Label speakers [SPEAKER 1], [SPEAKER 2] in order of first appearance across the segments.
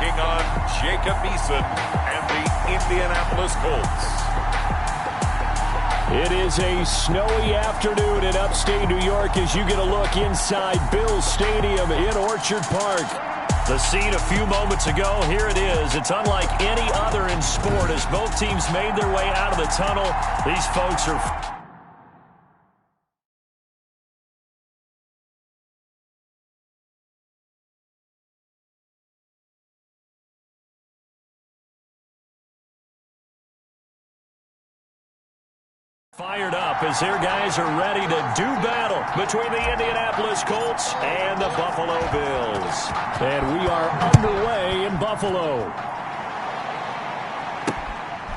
[SPEAKER 1] taking on Jacob Eason and the Indianapolis Colts.
[SPEAKER 2] It is a snowy afternoon in upstate New York as you get a look inside Bills Stadium in Orchard Park.
[SPEAKER 3] The scene a few moments ago, here it is. It's unlike any other in sport as both teams made their way out of the tunnel. These folks are fired up as their guys are ready to do battle between the Indianapolis Colts and the Buffalo Bills.
[SPEAKER 2] And we are underway in Buffalo.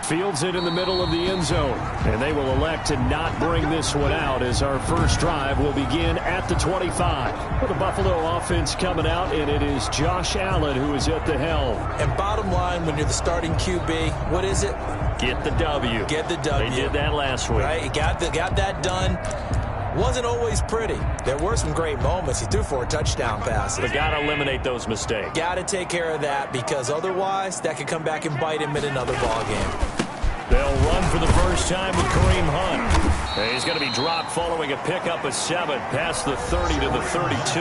[SPEAKER 2] Fields it in the middle of the end zone. And they will elect to not bring this one out as our first drive will begin at the 25. The Buffalo offense coming out, and it is Josh Allen who is at the helm.
[SPEAKER 4] And bottom line, when you're the starting QB, what is it?
[SPEAKER 3] Get the W.
[SPEAKER 4] Get the W.
[SPEAKER 3] They did that last week.
[SPEAKER 4] Right? He got that done. Wasn't always pretty. There were some great moments. He threw 4 touchdown passes.
[SPEAKER 3] But got to eliminate those mistakes.
[SPEAKER 4] Got to take care of that because otherwise that could come back and bite him in another ball game.
[SPEAKER 3] They'll run for the first time with Kareem Hunt. And he's going to be dropped following a pickup of 7 past the 30 to the 32.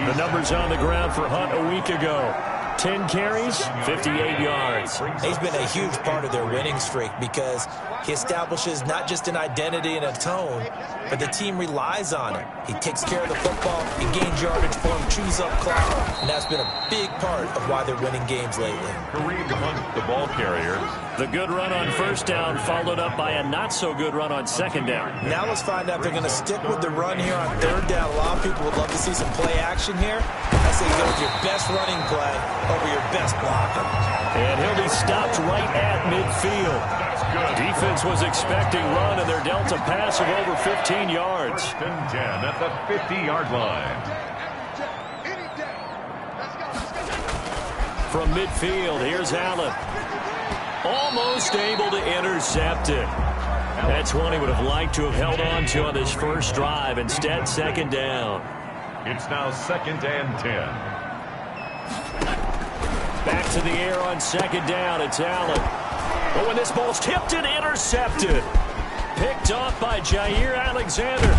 [SPEAKER 3] The numbers on the ground for Hunt a week ago. 10 carries, 58 yards.
[SPEAKER 4] He's been a huge part of their winning streak because he establishes not just an identity and a tone, but the team relies on him. He takes care of the football, he gains yardage for him, chews up clock, and that's been a big part of why they're winning games lately.
[SPEAKER 1] Kareem Hunt, the ball carrier.
[SPEAKER 3] The good run on first down followed up by a not-so-good run on second down.
[SPEAKER 4] Now let's find out if they're going to stick with the run here on third down. A lot of people would love to see some play action here. I say go with your best running play over your best blocking.
[SPEAKER 3] And he'll be stopped right at midfield. Defense was expecting run, and they're dealt a pass of over 15 yards.
[SPEAKER 1] 10 at the 50-yard line.
[SPEAKER 3] From midfield, here's Allen. Almost able to intercept it. That's one he would have liked to have held on to on this first drive. Instead, second down.
[SPEAKER 1] It's now 2nd and 10.
[SPEAKER 3] Back to the air on second down. It's Allen. Oh, and this ball's tipped and intercepted. Picked off by Jair Alexander.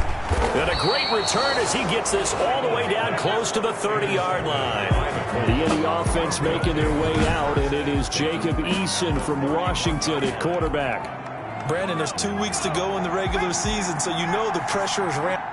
[SPEAKER 3] And a great return as he gets this all the way down close to the 30-yard line.
[SPEAKER 2] The Indy offense making their way out, and it is Jacob Eason from Washington at quarterback.
[SPEAKER 4] Brandon, there's 2 weeks to go in the regular season, so you know the pressure is ramped.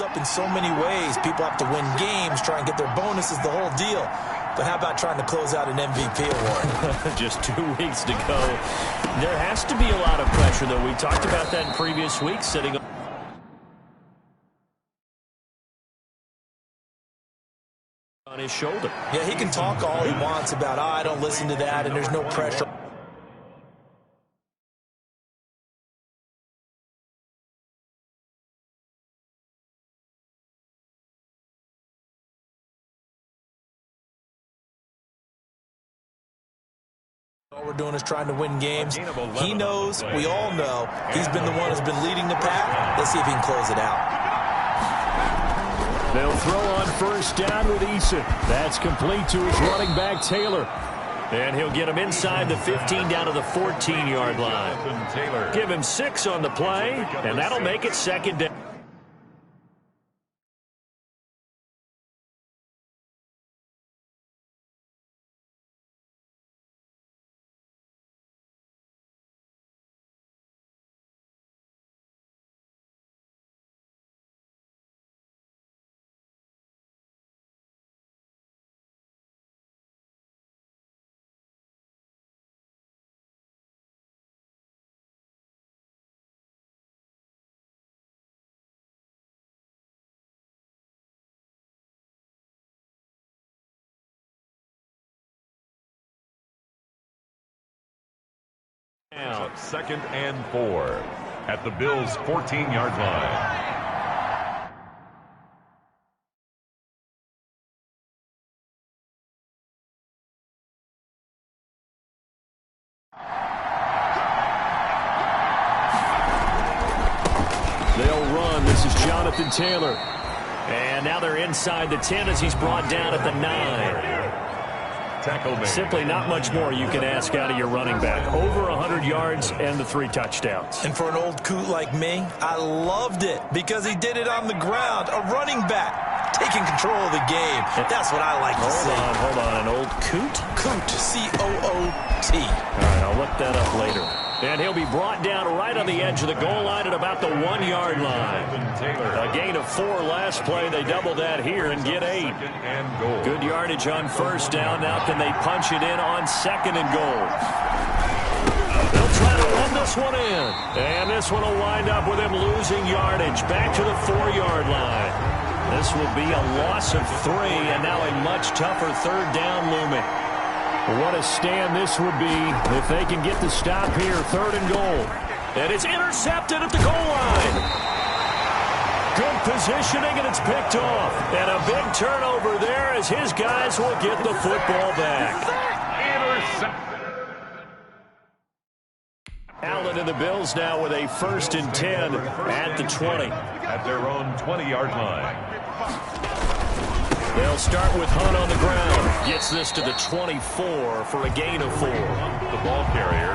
[SPEAKER 4] Up in so many ways. People have to win games, try and get their bonuses, the whole deal. But how about trying to close out an MVP award?
[SPEAKER 3] Just 2 weeks to go. There has to be a lot of pressure, though. We talked about that in previous weeks, sitting on his shoulder.
[SPEAKER 4] Yeah, he can talk all he wants about, I don't listen to that, and there's no pressure. All we're doing is trying to win games. He knows, we all know, he's been the one who's been leading the pack. Let's see if he can close it out.
[SPEAKER 2] They'll throw on first down with Eason. That's complete to his running back, Taylor.
[SPEAKER 3] And he'll get him inside the 15 down to the 14-yard line. Give him 6 on the play, and that'll make it second down.
[SPEAKER 1] Second and 4 at the Bills' 14-yard line.
[SPEAKER 2] They'll run. This is Jonathan Taylor. And now they're inside the 10 as he's brought down at the 9. Simply not much more you can ask out of your running back. Over 100 yards and the 3 touchdowns.
[SPEAKER 4] And for an old coot like me, I loved it because he did it on the ground. A running back taking control of the game. That's what I like to see.
[SPEAKER 2] Hold on. An old coot?
[SPEAKER 4] Coot, C-O-O-T.
[SPEAKER 2] All right, I'll look that up later. And he'll be brought down right on the edge of the goal line at about the 1-yard line. A gain of 4 last play. They double that here and get 8. Good yardage on first down. Now can they punch it in on second and goal? They'll try to run this one in. And this one will wind up with him losing yardage. Back to the 4-yard line. This will be a loss of 3, and now a much tougher third down looming. What a stand this would be if they can get the stop here, 3rd and goal. And it's intercepted at the goal line. Good positioning, and it's picked off. And a big turnover there as his guys will get the football back. Allen and the Bills now with a 1st and 10 at the 20.
[SPEAKER 1] At their own 20-yard line.
[SPEAKER 2] They'll start with Hunt on the ground. Gets this to the 24 for a gain of 4.
[SPEAKER 1] The ball carrier.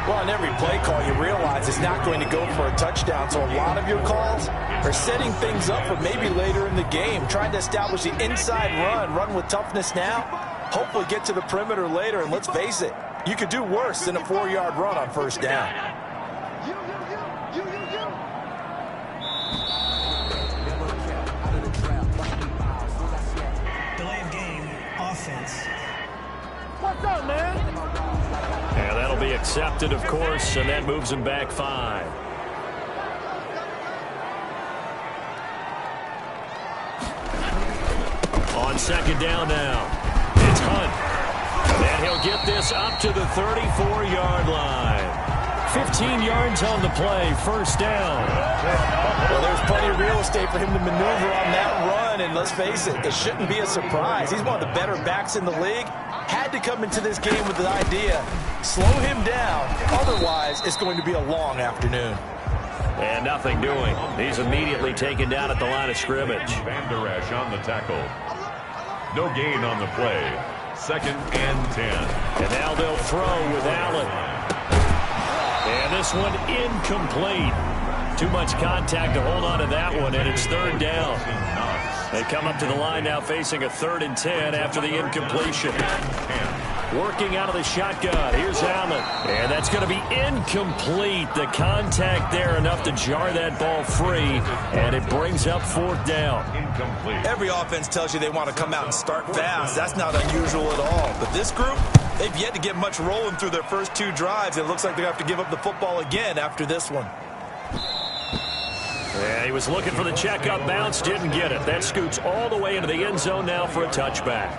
[SPEAKER 4] Well, on every play call, you realize it's not going to go for a touchdown. So a lot of your calls are setting things up for maybe later in the game, trying to establish the inside run with toughness now, hopefully get to the perimeter later. And let's face it, you could do worse than a 4-yard run on first down.
[SPEAKER 2] What's up, man? And that'll be accepted, of course, and that moves him back 5. On second down now, it's Hunt. And he'll get this up to the 34-yard line. 15 yards on the play, first down.
[SPEAKER 4] Well, there's plenty of real estate for him to maneuver on that run, and let's face it, it shouldn't be a surprise. He's one of the better backs in the league. Had to come into this game with the idea, slow him down, otherwise it's going to be a long afternoon.
[SPEAKER 2] And nothing doing. He's immediately taken down at the line of scrimmage.
[SPEAKER 1] Van Der Esch on the tackle. No gain on the play. 2nd and 10.
[SPEAKER 2] And now they'll throw with Allen. And this one incomplete. Too much contact to hold on to that one, and it's 3rd down. They come up to the line now facing a 3rd and 10 after the incompletion. Working out of the shotgun. Here's Allen. And that's going to be incomplete. The contact there enough to jar that ball free. And it brings up 4th down.
[SPEAKER 1] Incomplete.
[SPEAKER 4] Every offense tells you they want to come out and start fast. That's not unusual at all. But this group, they've yet to get much rolling through their first 2 drives. It looks like they have to give up the football again after this one.
[SPEAKER 2] Yeah, he was looking for the checkup bounce, didn't get it. That scoots all the way into the end zone now for a touchback.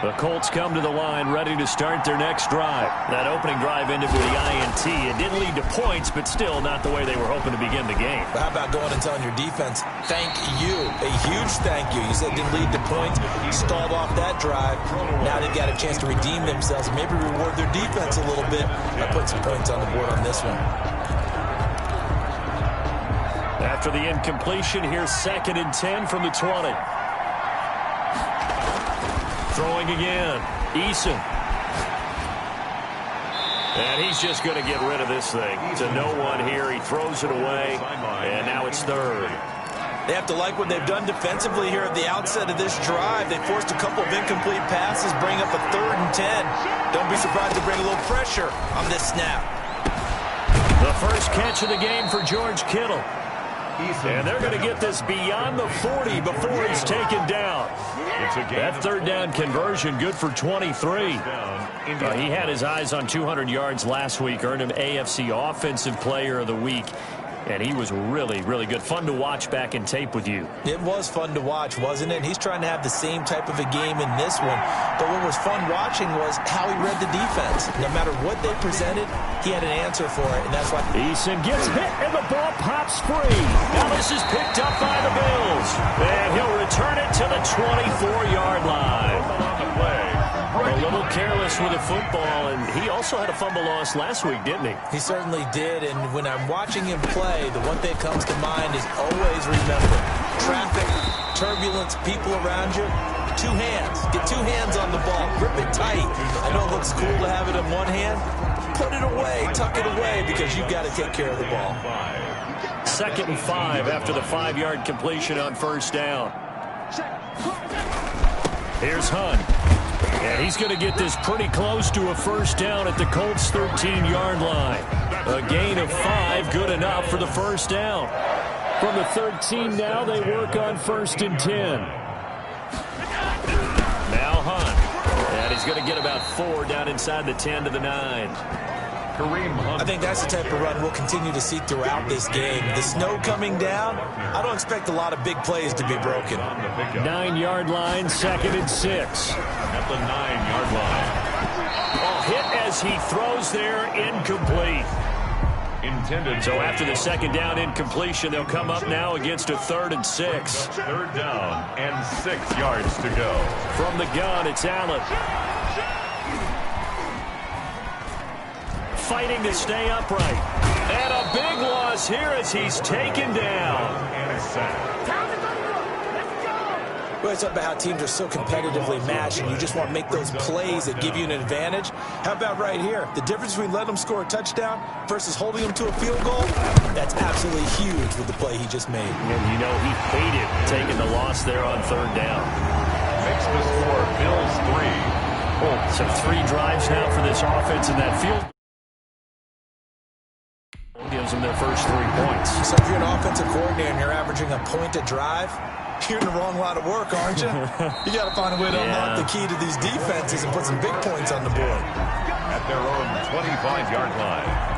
[SPEAKER 2] The Colts come to the line ready to start their next drive. That opening drive ended with the INT. It didn't lead to points, but still not the way they were hoping to begin the game.
[SPEAKER 4] But how about going and telling your defense, thank you, a huge thank you. You said it didn't lead to points, stalled off that drive. Now they've got a chance to redeem themselves and maybe reward their defense a little bit by putting some points on the board on this one.
[SPEAKER 2] After the incompletion, here's 2nd and 10 from the 20. Throwing again. Eason. And he's just going to get rid of this thing. To no one here. He throws it away. And now it's 3rd.
[SPEAKER 4] They have to like what they've done defensively here at the outset of this drive. They forced a couple of incomplete passes, bring up a 3rd and 10. Don't be surprised to bring a little pressure on this snap.
[SPEAKER 2] The first catch of the game for George Kittle. And they're going to get this beyond the 40 before he's taken down. That 3rd down conversion good for 23. He had his eyes on 200 yards last week, earned him AFC Offensive Player of the Week.
[SPEAKER 3] And he was really, really good. Fun to watch back in tape with you.
[SPEAKER 4] It was fun to watch, wasn't it? And he's trying to have the same type of a game in this one. But what was fun watching was how he read the defense. No matter what they presented, he had an answer for it, and that's why.
[SPEAKER 2] Eason gets hit, and the ball pops free.
[SPEAKER 3] Now this is picked up by the Bills. And he'll return it to the 24-yard line. A little careless with the football, and he also had a fumble loss last week, didn't he?
[SPEAKER 4] He certainly did, and when I'm watching him play, the one thing that comes to mind is always remember, traffic, turbulence, people around you, two hands. Get two hands on the ball. Grip it tight. I know it looks cool to have it in one hand. Put it away. Tuck it away because you've got to take care of the ball.
[SPEAKER 3] 2nd and 5 after the 5-yard completion on first down. Here's Hunt. And he's going to get this pretty close to a first down at the Colts' 13-yard line. A gain of 5, good enough for the first down.
[SPEAKER 2] From the 13 now, they work on 1st and 10.
[SPEAKER 3] Now Hunt. And he's going to get about 4 down inside the 10 to the 9.
[SPEAKER 1] Kareem Hunt.
[SPEAKER 4] I think that's the type of run we'll continue to see throughout this game. The snow coming down, I don't expect a lot of big plays to be broken.
[SPEAKER 2] 9-yard line, 2nd and 6.
[SPEAKER 1] At the 9-yard line.
[SPEAKER 3] Hit as he throws there, incomplete.
[SPEAKER 1] Intended.
[SPEAKER 3] So after the 2nd down incompletion, they'll come up now against a 3rd and 6.
[SPEAKER 1] 3rd down and 6 yards to go.
[SPEAKER 3] From the gun, it's Allen. Fighting to stay upright. And a big loss here as he's taken down.
[SPEAKER 1] And a sack.
[SPEAKER 4] Well, it's about how teams are so competitively matched, and you just want to make those plays that give you an advantage. How about right here? The difference between letting them score a touchdown versus holding them to a field goal, that's absolutely huge with the play he just made.
[SPEAKER 3] And you know he hated taking the loss there on 3rd down.
[SPEAKER 1] Makes the score Bills 3.
[SPEAKER 3] So 3 drives now for this offense in that field. Gives them their first 3 points.
[SPEAKER 4] So if you're an offensive coordinator and you're averaging a point a drive, you're in the wrong line of work, aren't you? You got to find a way to unlock the key to these defenses and put some big points on the board.
[SPEAKER 1] At their own 25-yard line.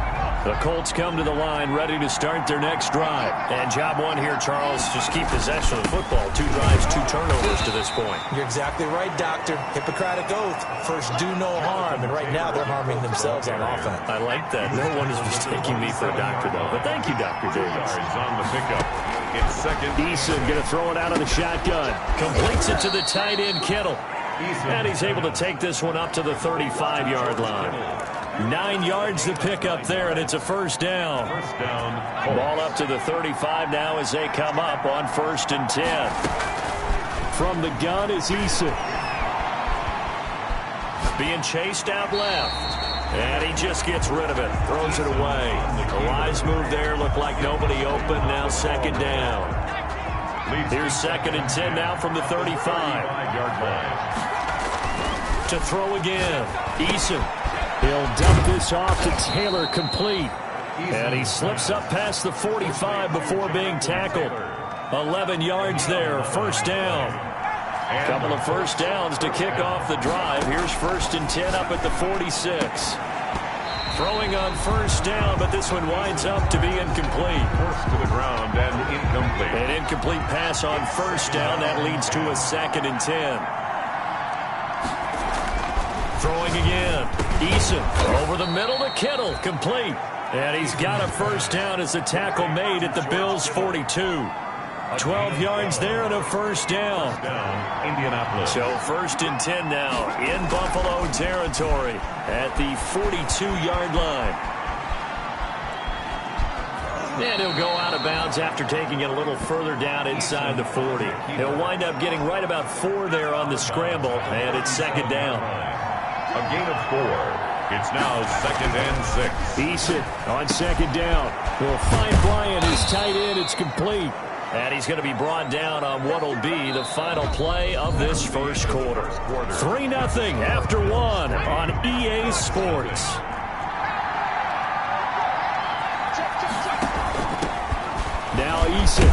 [SPEAKER 3] The Colts come to the line ready to start their next drive. And job 1 here, Charles, just keep possession of the football. 2 drives, 2 turnovers to this point.
[SPEAKER 4] You're exactly right, Doctor. Hippocratic oath. First, do no harm. And right now, they're harming themselves on offense.
[SPEAKER 3] I like that. No one is mistaking me for a doctor, though. But thank you, Dr. Davis.
[SPEAKER 1] Yards on the pickup. It's 2nd.
[SPEAKER 2] Eason going to throw it out of the shotgun.
[SPEAKER 3] Completes it to the tight end, Kittle. And he's able to take this one up to the 35-yard line. 9 yards to pick up there, and it's a first down.
[SPEAKER 1] First down.
[SPEAKER 3] Ball up to the 35 now as they come up on 1st and 10.
[SPEAKER 2] From the gun is Eason.
[SPEAKER 3] Being chased out left. And he just gets rid of it. Throws it away. A wise move there. Looked like nobody open. Now 2nd down. Here's 2nd and 10 now from the 35-yard line. To throw again. Eason.
[SPEAKER 2] He'll dump this off to Taylor, complete.
[SPEAKER 3] And he slips up past the 45 before being tackled. 11 yards there, first down. A couple of first downs to kick off the drive. Here's 1st and 10 up at the 46. Throwing on first down, but this one winds up to be incomplete.
[SPEAKER 1] Forced to the ground and incomplete.
[SPEAKER 3] An incomplete pass on first down. That leads to a 2nd and 10. Throwing again. Eason over the middle to Kittle. Complete. And he's got a first down as the tackle made at the Bills' 42. 12 yards there and a first down.
[SPEAKER 1] Indianapolis.
[SPEAKER 3] So 1st and 10 now in Buffalo territory at the 42-yard line. And he'll go out of bounds after taking it a little further down inside the 40. He'll wind up getting right about 4 there on the scramble, and it's 2nd down.
[SPEAKER 1] A gain of 4. It's now 2nd and 6.
[SPEAKER 2] Eason on 2nd down. Will find Bryant, his tight end. It's complete.
[SPEAKER 3] And he's going to be brought down on what will be the final play of this first quarter. 3-0 after 1 on EA Sports.
[SPEAKER 2] Now Eason.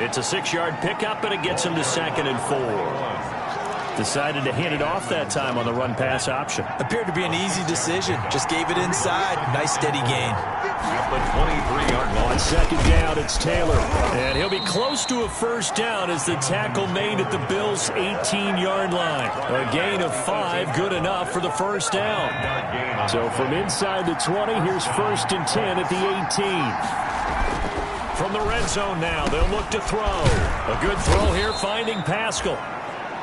[SPEAKER 3] It's a 6-yard pickup, and it gets him to 2nd and 4. Decided to hand it off that time on the run-pass option.
[SPEAKER 4] Appeared to be an easy decision. Just gave it inside. Nice steady gain.
[SPEAKER 1] At the 23-yard line.
[SPEAKER 2] On second down, it's Taylor.
[SPEAKER 3] And he'll be close to a first down as the tackle made at the Bills' 18-yard line. A gain of 5, good enough for the first down.
[SPEAKER 2] So from inside the 20, here's first and 10 at the 18.
[SPEAKER 3] From the red zone now, they'll look to throw. A good throw here, finding Pascal.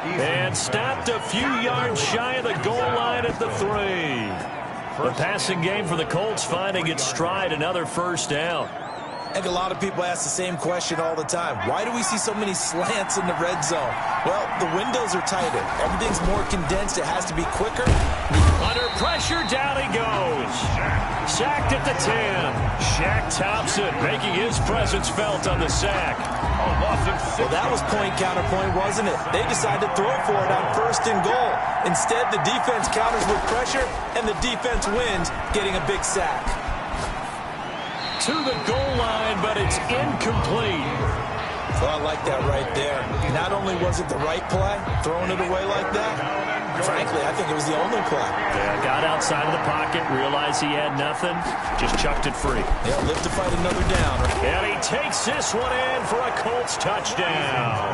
[SPEAKER 3] And stopped a few yards shy of the goal line at the 3. The passing game for the Colts finding its stride, another first down.
[SPEAKER 4] I think a lot of people ask the same question all the time. Why do we see so many slants in the red zone? Well, the windows are tighter. Everything's more condensed. It has to be quicker.
[SPEAKER 3] Under pressure, down he goes. Sacked at the 10. Shaq Thompson making his presence felt on the sack.
[SPEAKER 4] Well, that was point counterpoint, wasn't it? They decided to throw for it on first and goal. Instead, the defense counters with pressure, and the defense wins, getting a big sack.
[SPEAKER 3] To the goal line, but it's incomplete.
[SPEAKER 4] Well, I like that right there. Not only was it the right play, throwing it away like that, frankly, I think it was the only play.
[SPEAKER 3] Yeah, got outside of the pocket, realized he had nothing, just chucked it free.
[SPEAKER 4] Yeah, live to fight another down.
[SPEAKER 3] And he takes this one in for a Colts touchdown.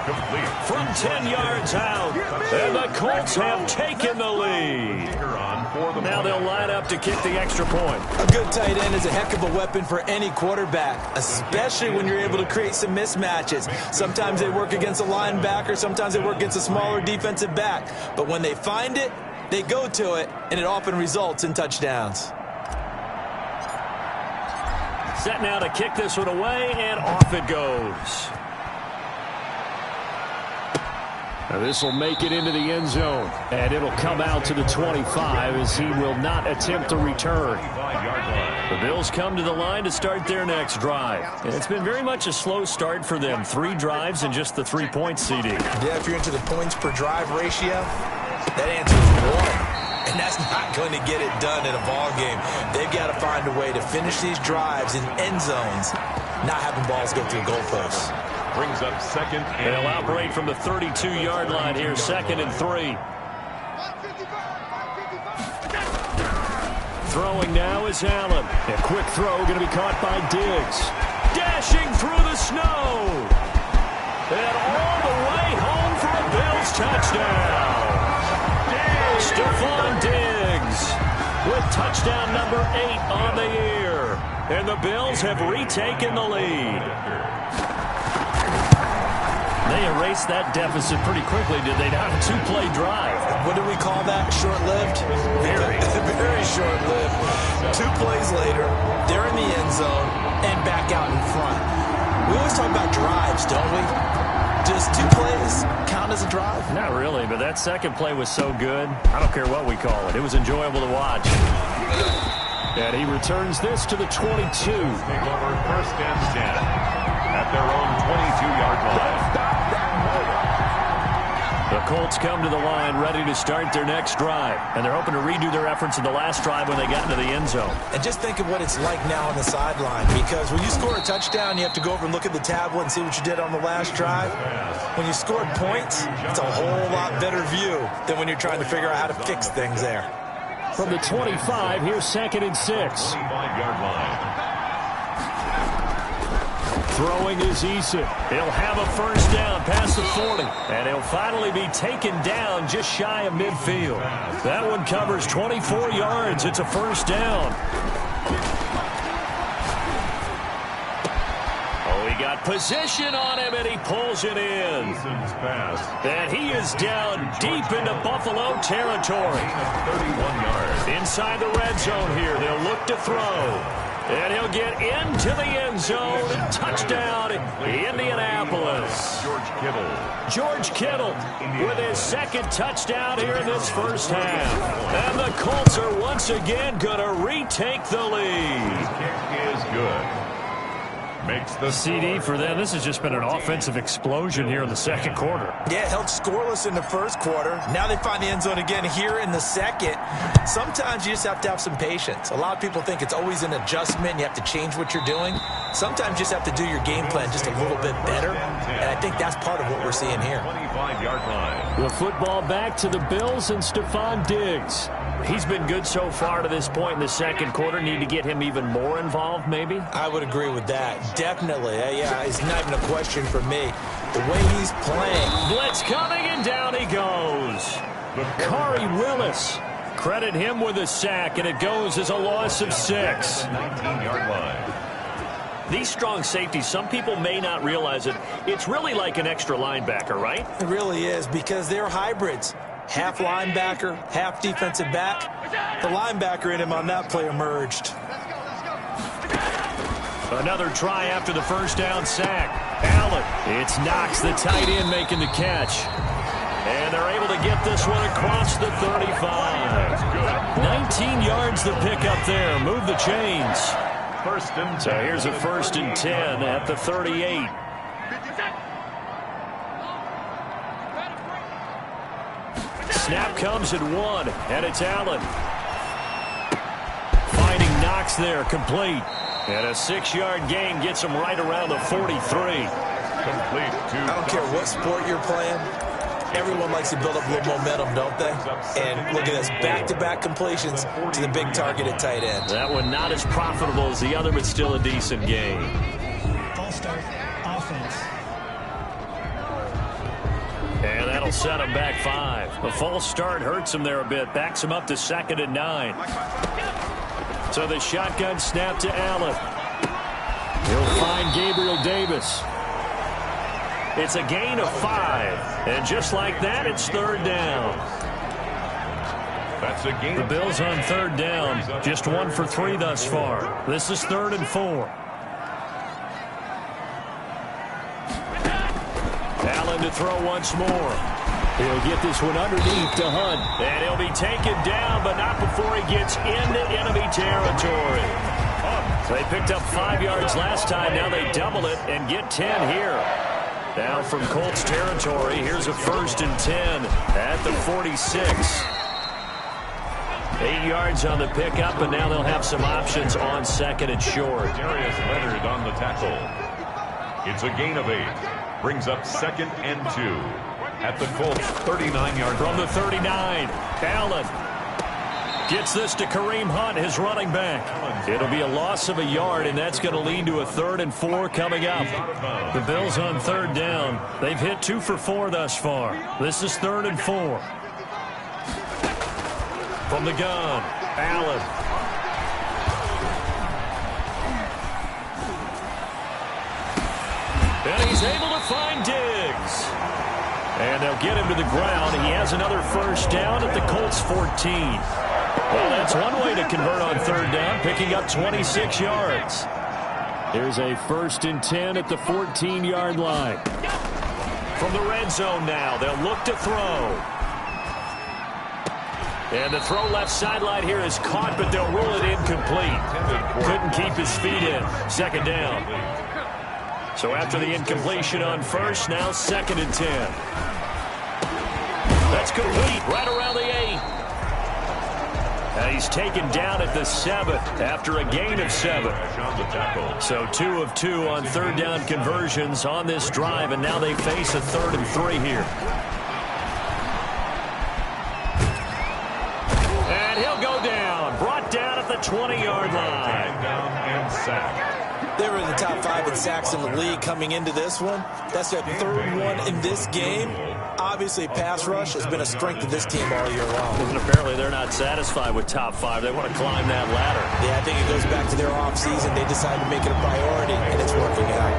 [SPEAKER 1] Complete.
[SPEAKER 3] From 10 yards out, and the Colts have taken the lead. Now they'll line up to kick the extra point.
[SPEAKER 4] A good tight end is a heck of a weapon for any quarterback, especially when you're able to create some mismatches. Sometimes they work against a linebacker, sometimes they work against a smaller defensive back. But when they find it, they go to it, and it often results in touchdowns.
[SPEAKER 3] Set now to kick this one away, and off it goes.
[SPEAKER 2] Now this will make it into the end zone, and it'll come out to the 25 as he will not attempt to return.
[SPEAKER 3] The Bills come to the line to start their next drive. And it's been very much a slow start for them. 3 drives and just the 3 points, CD.
[SPEAKER 4] Yeah, if you're into the points per drive ratio, that answer is 1. And that's not going to get it done in a ball game. They've got to find a way to finish these drives in end zones, not having balls go through goalposts.
[SPEAKER 1] Brings up second. And
[SPEAKER 3] they'll operate from the 32-yard line here, 2nd and 3. Throwing now is Allen.
[SPEAKER 2] A quick throw going to be caught by Diggs.
[SPEAKER 3] Dashing through the snow. And all the way home for a Bills touchdown. Stephon Diggs with touchdown number 8 on the year. And the Bills have retaken the lead. They erased that deficit pretty quickly, did they not? A 2-play drive.
[SPEAKER 4] What do we call that? Short-lived?
[SPEAKER 3] Very.
[SPEAKER 4] Very short-lived. 2 plays later, they're in the end zone and back out in front. We always talk about drives, don't we? Does 2 plays count as a drive?
[SPEAKER 3] Not really, but that second play was so good. I don't care what we call it. It was enjoyable to watch.
[SPEAKER 2] And he returns this to the 22.
[SPEAKER 1] Take over first and 10 at their own 22-yard line.
[SPEAKER 3] The Colts come to the line ready to start their next drive. And they're hoping to redo their efforts in the last drive when they got into the end zone.
[SPEAKER 4] And just think of what it's like now on the sideline. Because when you score a touchdown, you have to go over and look at the tablet and see what you did on the last drive. When you scored points, it's a whole lot better view than when you're trying to figure out how to fix things there.
[SPEAKER 2] From the 25, here's 2nd and 6.
[SPEAKER 1] 25-yard line.
[SPEAKER 2] Throwing is Eason.
[SPEAKER 3] He'll have a first down past the 40. And he'll finally be taken down just shy of midfield. That one covers 24 yards. It's a first down. Oh, he got position on him, and he pulls it in. And he is down deep into Buffalo territory.
[SPEAKER 1] 31 yards.
[SPEAKER 3] Inside the red zone here. They'll look to throw. And he'll get into the end zone. Touchdown, Indianapolis. George Kittle with his 2nd touchdown here in this first half. And the Colts are once again going to retake the lead.
[SPEAKER 1] Kick is good. makes the
[SPEAKER 3] CD for them. This has just been an offensive explosion here in the second quarter.
[SPEAKER 4] Yeah, held scoreless in the first quarter. Now they find the end zone again here in the second. Sometimes you just have to have some patience. A lot of people think it's always an adjustment. You have to change what you're doing. Sometimes you just have to do your game plan just a little bit better. And I think that's part of what we're seeing here.
[SPEAKER 1] 25-yard line.
[SPEAKER 2] The football back to the Bills and Stephon Diggs.
[SPEAKER 3] He's been good so far to this point in the second quarter. Need to get him even more involved, maybe?
[SPEAKER 4] I would agree with that. Definitely. Yeah, it's not even a question for me. The way he's playing.
[SPEAKER 3] Blitz coming, and down he goes. Khari Willis. Credit him with a sack, and it goes as a loss of 6.
[SPEAKER 1] 19-yard line.
[SPEAKER 3] These strong safeties, some people may not realize it. It's really like an extra linebacker, right?
[SPEAKER 4] It really is, because they're hybrids. Half linebacker, half defensive back. The linebacker in him on that play emerged.
[SPEAKER 3] Another try after the first down sack. Allen. It's Knox, the tight end, making the catch. And they're able to get this one across the 35. 19 yards to pick up there. Move the chains.
[SPEAKER 1] First and 10.
[SPEAKER 3] So here's a 1st and 10 at the 38. Snap comes at 1, and it's Allen. Finding Knox there, complete. And a 6-yard gain gets him right around the 43.
[SPEAKER 1] Complete to
[SPEAKER 4] I don't care what sport you're playing. Everyone likes to build up a little momentum, don't they? And look at this, back-to-back completions to the big target at tight end.
[SPEAKER 3] That one not as profitable as the other, but still a decent gain.
[SPEAKER 5] False start, offense.
[SPEAKER 3] And that'll set him back 5. The false start hurts him there a bit. Backs him up to 2nd and 9. So the shotgun snap to Allen. He'll find Gabriel Davis. It's a gain of 5. And just like that, it's 3rd down.
[SPEAKER 1] That's a gain.
[SPEAKER 3] The Bills on 3rd down. Just 1 for 3 thus far. This is 3rd and 4. Allen to throw once more.
[SPEAKER 2] He'll get this one underneath to Hunt.
[SPEAKER 3] And he'll be taken down, but not before he gets into enemy territory. They picked up 5 yards last time. Now they double it and get 10 here. Now from Colts territory, here's a 1st and 10 at the 46. 8 yards on the pickup, and now they'll have some options on 2nd and short.
[SPEAKER 1] Darius Leonard on the tackle. It's a gain of 8. Brings up 2nd and 2 at the Colts 39-yard
[SPEAKER 3] from the 39. Allen gets this to Kareem Hunt, his running back. It'll be a loss of a yard, and that's going to lead to a 3rd and 4 coming up. The Bills on 3rd down. They've hit 2 for 4 thus far. This is 3rd and 4. From the gun, Allen. And he's able to find Diggs. And they'll get him to the ground. He has another 1st down at the Colts 14. Well, that's one way to convert on 3rd down, picking up 26 yards.
[SPEAKER 2] Here's a 1st and 10 at the 14-yard line.
[SPEAKER 3] From the red zone now, they'll look to throw. And the throw left sideline here is caught, but they'll rule it incomplete. Couldn't keep his feet in. 2nd down. So after the incompletion on 1st, now 2nd and 10. That's complete right around the 8. And he's taken down at the 7th after a gain of 7. So 2 of 2 on 3rd down conversions on this drive, and now they face a 3rd and 3 here. And he'll go down, brought down at the 20-yard line.
[SPEAKER 1] Down and sack.
[SPEAKER 4] They were in the top 5 in sacks in the league coming into this one. That's their 3rd one in this game. Obviously, pass rush has been a strength of this team all year long.
[SPEAKER 3] And apparently they're not satisfied with top 5. They want to climb that ladder.
[SPEAKER 4] Yeah, I think it goes back to their offseason. They decided to make it a priority, and it's working out.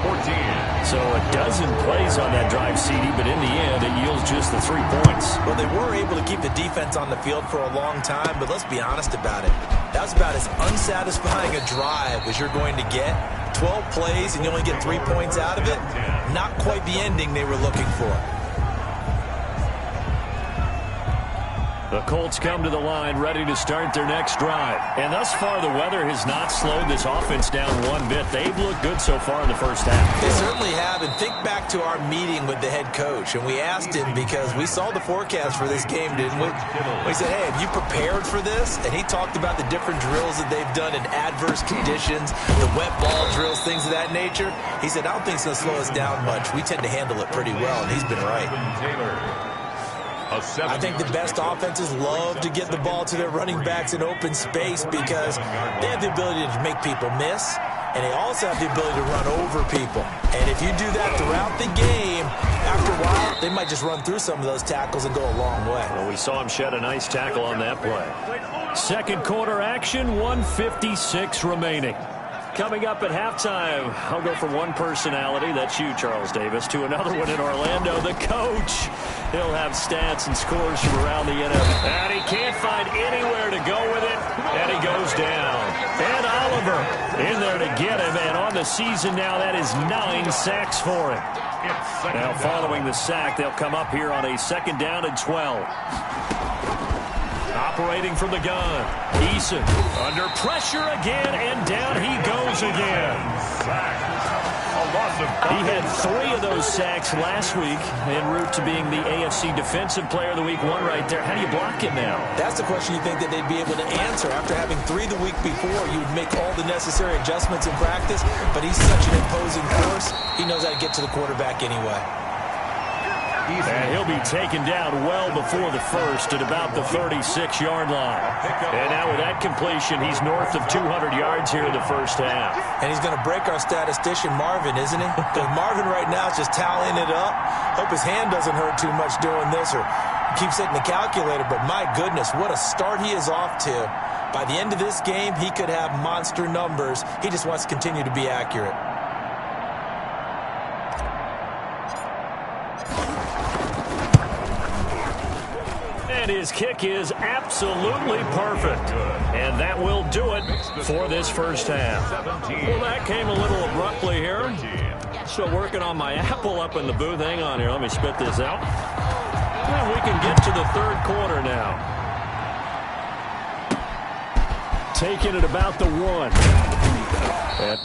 [SPEAKER 1] 14.
[SPEAKER 3] So a dozen plays on that drive, CD, but in the end, it yields just the 3 points.
[SPEAKER 4] Well, they were able to keep the defense on the field for a long time, but let's be honest about it. That was about as unsatisfying a drive as you're going to get. 12 plays, and you only get 3 points out of it. Not quite the ending they were looking for.
[SPEAKER 2] The Colts come to the line ready to start their next drive. And thus far, the weather has not slowed this offense down one bit. They've looked good so far in the first half.
[SPEAKER 4] They certainly have. And think back to our meeting with the head coach. And we asked him, because we saw the forecast for this game, didn't we? We said, hey, have you prepared for this? And he talked about the different drills that they've done in adverse conditions, the wet ball drills, things of that nature. He said, I don't think it's going to slow us down much. We tend to handle it pretty well, and he's been right. I think the best offenses love to get the ball to their running backs in open space because they have the ability to make people miss, and they also have the ability to run over people. And if you do that throughout the game, after a while, they might just run through some of those tackles and go a long way.
[SPEAKER 2] Well, we saw him shed a nice tackle on that play. Second quarter action, 1:56 remaining. Coming up at halftime, I'll go from one personality, that's you, Charles Davis, to another one in Orlando, the coach. He'll have stats and scores from around the NFL. And he can't find anywhere to go with it, and he goes down. And Oliver in there to get him, and on the season now, that is 9 sacks for him. Now, following the sack, they'll come up here on a 2nd down and 12. Operating from the gun, Eason under pressure again, and down he goes again. He had 3 of those sacks last week en route to being the AFC Defensive Player of the Week 1 right there. How do you block it now?
[SPEAKER 4] That's the question you think that they'd be able to answer. After having 3 the week before, you would make all the necessary adjustments in practice, but he's such an imposing force, he knows how to get to the quarterback anyway.
[SPEAKER 2] And he'll be taken down well before the first at about the 36-yard line. And now with that completion, he's north of 200 yards here in the first half.
[SPEAKER 4] And he's going to break our statistician, Marvin, isn't he? Because Marvin right now is just tallying it up. Hope his hand doesn't hurt too much doing this or keeps hitting the calculator. But my goodness, what a start he is off to. By the end of this game, he could have monster numbers. He just wants to continue to be accurate.
[SPEAKER 2] And his kick is absolutely perfect. And that will do it for this first half. Well, that came a little abruptly here. Still working on my apple up in the booth. Hang on here. Let me spit this out. And we can get to the third quarter now. Taking it about the 1. And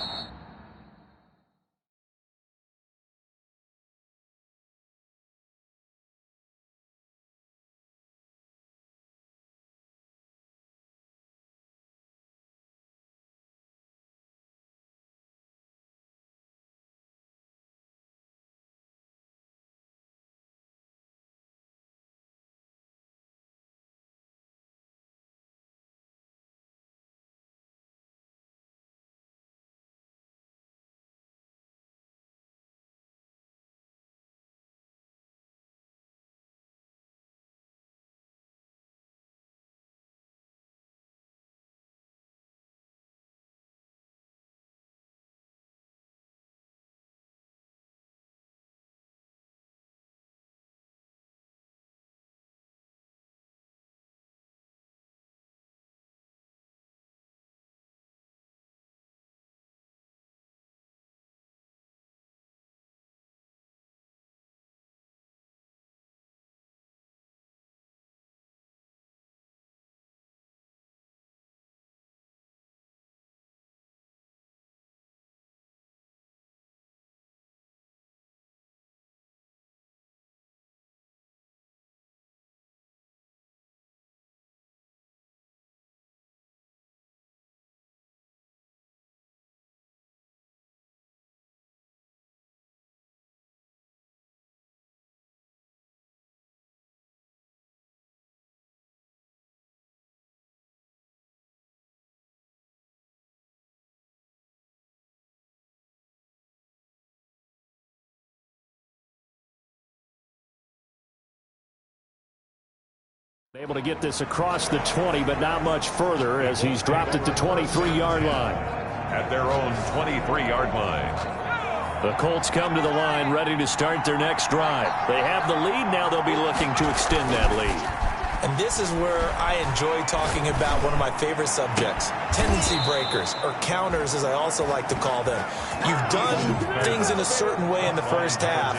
[SPEAKER 2] able to get this across the 20, but not much further as he's dropped it to 23-yard line.
[SPEAKER 1] At their own 23-yard line.
[SPEAKER 2] The Colts come to the line ready to start their next drive. They have the lead. Now they'll be looking to extend that lead.
[SPEAKER 4] And this is where I enjoy talking about one of my favorite subjects, tendency breakers, or counters as I also like to call them. You've done things in a certain way in the first half,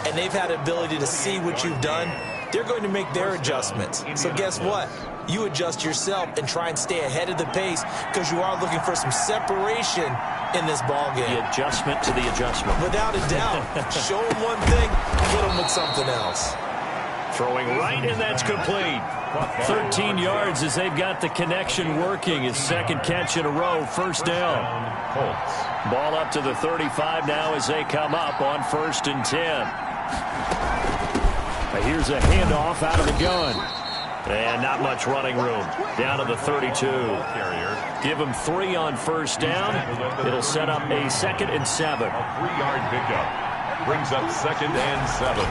[SPEAKER 4] and they've had the ability to see what you've done, they're going to make their adjustments. So guess what? You adjust yourself and try and stay ahead of the pace because you are looking for some separation in this ball game.
[SPEAKER 3] The adjustment to the adjustment.
[SPEAKER 4] Without a doubt. Show them one thing, hit them with something else.
[SPEAKER 3] Throwing right, and that's complete. 13 yards as they've got the connection working. His second catch in a row, first down. Ball up to the 35 now as they come up on 1st and 10. Here's a handoff out of the gun. And not much running room. Down to the 32. Give him 3 on 1st down. It'll set up a 2nd and 7.
[SPEAKER 1] A 3-yard pickup. Brings up 2nd and 7.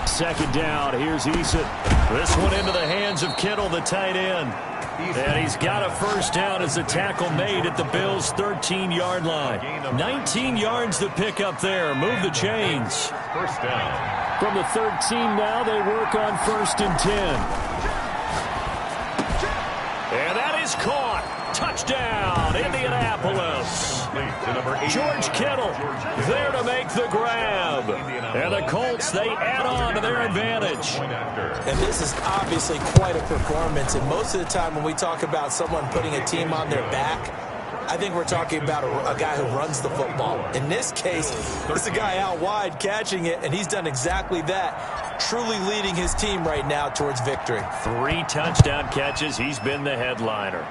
[SPEAKER 2] 2nd down. Here's Eason.
[SPEAKER 3] This one into the hands of Kittle, the tight end. And he's got a 1st down as the tackle made at the Bills' 13-yard line. 19 yards to pick up there. Move the chains.
[SPEAKER 1] 1st down.
[SPEAKER 2] From the 13 now, they work on 1st and 10.
[SPEAKER 3] And that is caught. Touchdown, Indianapolis. George Kittle there to make the grab. And the Colts, they add on to their advantage.
[SPEAKER 4] And this is obviously quite a performance. And most of the time when we talk about someone putting a team on their back, I think we're talking about a guy who runs the football. In this case, it's a guy out wide catching it, and he's done exactly that, truly leading his team right now towards victory.
[SPEAKER 3] 3 touchdown catches. He's been the headliner.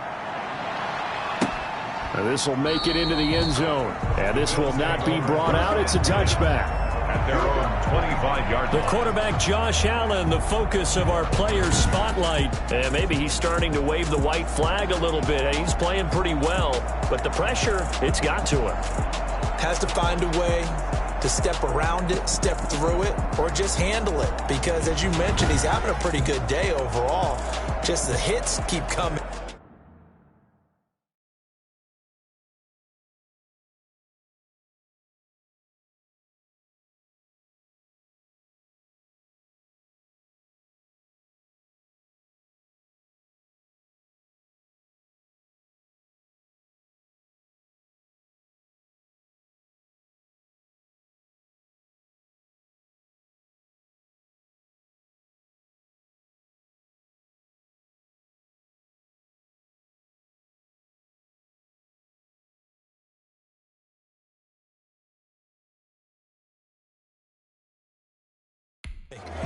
[SPEAKER 2] This will make it into the end zone. And this will not be brought out. It's a touchback.
[SPEAKER 1] At their own 25-yard
[SPEAKER 3] The quarterback, Josh Allen, the focus of our players' spotlight. And maybe he's starting to wave the white flag a little bit. He's playing pretty well, but the pressure, it's got to him.
[SPEAKER 4] Has to find a way to step around it, step through it, or just handle it. Because, as you mentioned, he's having a pretty good day overall. Just the hits keep coming.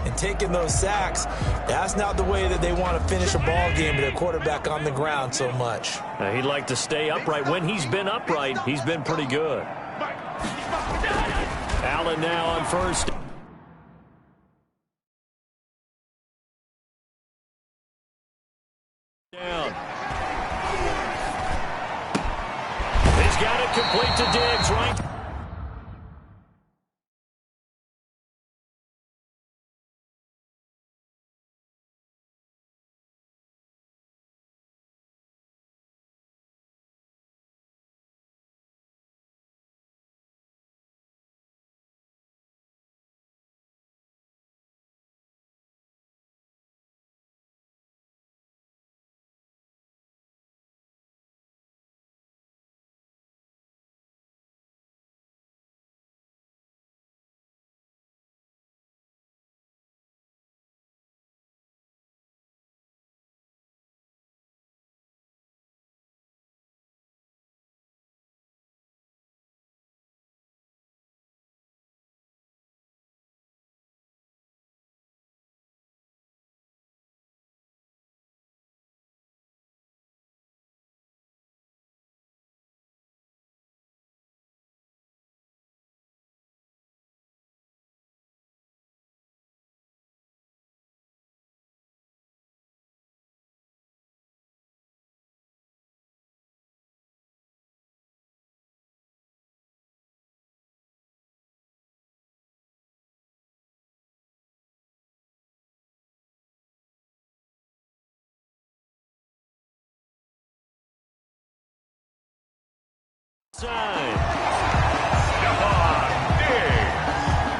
[SPEAKER 4] And taking those sacks, that's not the way that they want to finish a ball game with their quarterback on the ground so much.
[SPEAKER 3] He'd like to stay upright. When he's been upright, he's been pretty good. Allen now on 1st. Down. He's got it complete to Diggs, right?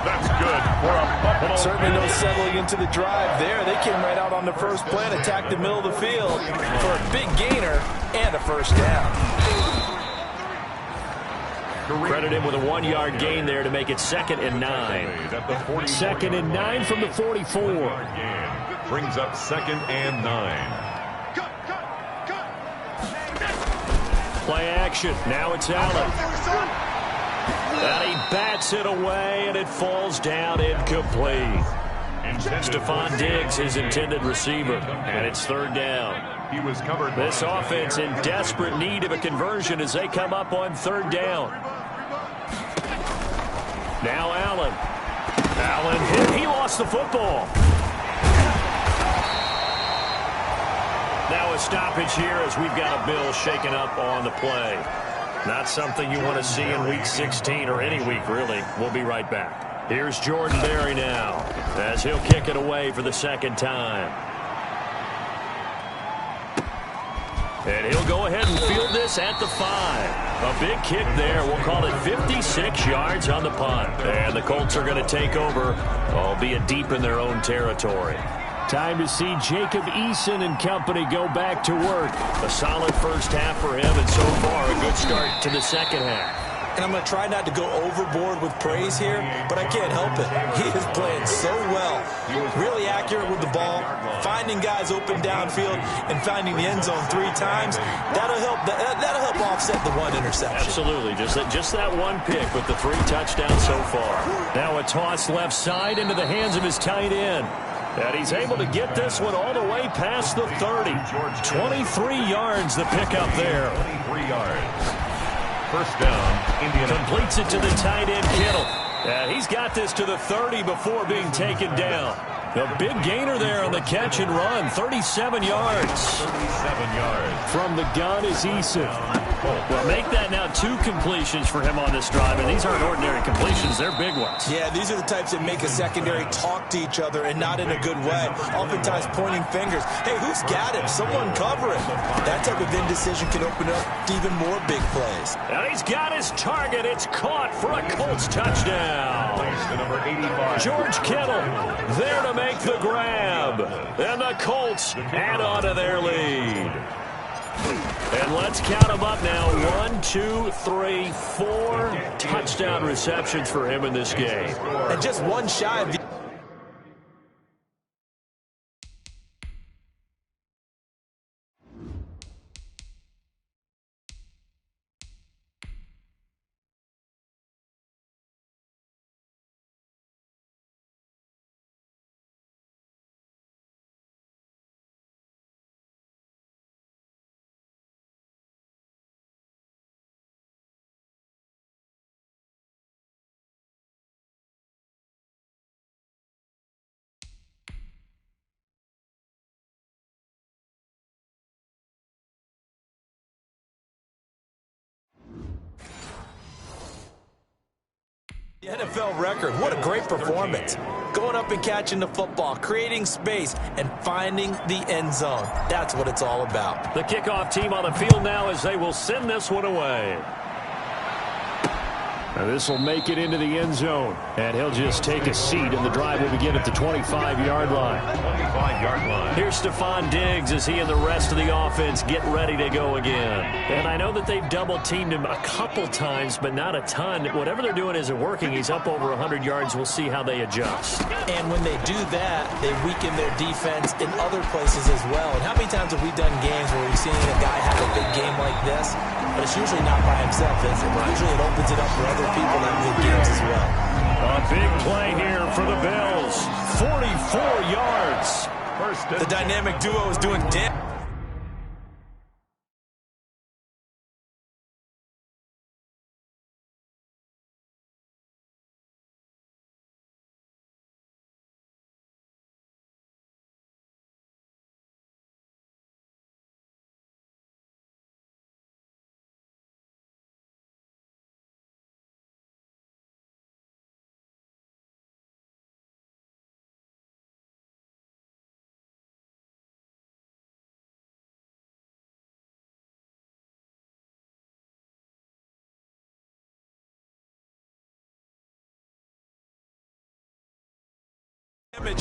[SPEAKER 1] That's good for a Buffalo.
[SPEAKER 4] Certainly no settling into the drive there. They came right out on the first play and attacked the middle of the field for a big gainer and a 1st down.
[SPEAKER 3] Credit him with a 1-yard gain there to make it 2nd and 9.
[SPEAKER 2] 2nd and 9 from the 44.
[SPEAKER 1] Brings up 2nd and 9.
[SPEAKER 3] Play action. Now it's Allen. And he bats it away, and it falls down incomplete. Stephon Diggs, his intended receiver, and it's 3rd down.
[SPEAKER 1] He was covered.
[SPEAKER 3] This offense in desperate need of a conversion as they come up on 3rd down. Now Allen. Allen hit. He lost the football. Now a stoppage here as we've got a Bill shaken up on the play. Not something you want to see in Week 16 or any week, really. We'll be right back. Here's Jordan Berry now as he'll kick it away for the 2nd time. And he'll go ahead and field this at the 5. A big kick there. We'll call it 56 yards on the punt. And the Colts are going to take over, albeit deep in their own territory.
[SPEAKER 2] Time to see Jacob Eason and company go back to work.
[SPEAKER 3] A solid first half for him, and so far a good start to the 2nd half.
[SPEAKER 4] And I'm going to try not to go overboard with praise here, but I can't help it. He is playing so well. Really accurate with the ball, finding guys open downfield, and finding the end zone 3 times. That'll help offset the 1 interception.
[SPEAKER 3] Absolutely. Just that 1 pick with the 3 touchdowns so far. Now a toss left side into the hands of his tight end. And he's able to get this one all the way past the 30. 23 yards the pickup there.
[SPEAKER 1] 23 yards. First down, Indiana.
[SPEAKER 3] Completes it to the tight end, Kittle. And he's got this to the 30 before being taken down. A big gainer there on the catch and run. 37 yards.
[SPEAKER 1] 37 yards.
[SPEAKER 2] From the gun is Eason.
[SPEAKER 3] Well, make that now 2 completions for him on this drive, and these aren't ordinary completions. They're big ones.
[SPEAKER 4] Yeah, these are the types that make a secondary talk to each other and not in a good way. Oftentimes pointing fingers. Hey, who's got him? Someone cover him. That type of indecision can open up to even more big plays.
[SPEAKER 3] And he's got his target. It's caught for a Colts touchdown.
[SPEAKER 1] The number 85.
[SPEAKER 3] George Kittle there to make the grab. And the Colts add on to their lead. And let's count them up now. 1, 2, 3, 4 touchdown receptions for him in this game.
[SPEAKER 4] And just one shy of the... The NFL record. What a great performance. Going up and catching the football, creating space, and finding the end zone. That's what it's all about.
[SPEAKER 3] The kickoff team on the field now as they will send this one away.
[SPEAKER 2] And this will make it into the end zone. And he'll just take a seat, and the drive will begin at the 25-yard line.
[SPEAKER 1] 25-yard line.
[SPEAKER 3] Here's Stephon Diggs as he and the rest of the offense get ready to go again. And I know that they've double-teamed him a couple times, but not a ton. Whatever they're doing isn't working. He's up over 100 yards. We'll see how they adjust.
[SPEAKER 4] And when they do that, they weaken their defense in other places as well. And how many times have we done games where we've seen a guy have a big game like this? But it's usually not by himself, is it? Usually it opens it up for other people that win games as well.
[SPEAKER 3] A big play here for the Bills. 44 yards.
[SPEAKER 4] The dynamic duo is doing damage.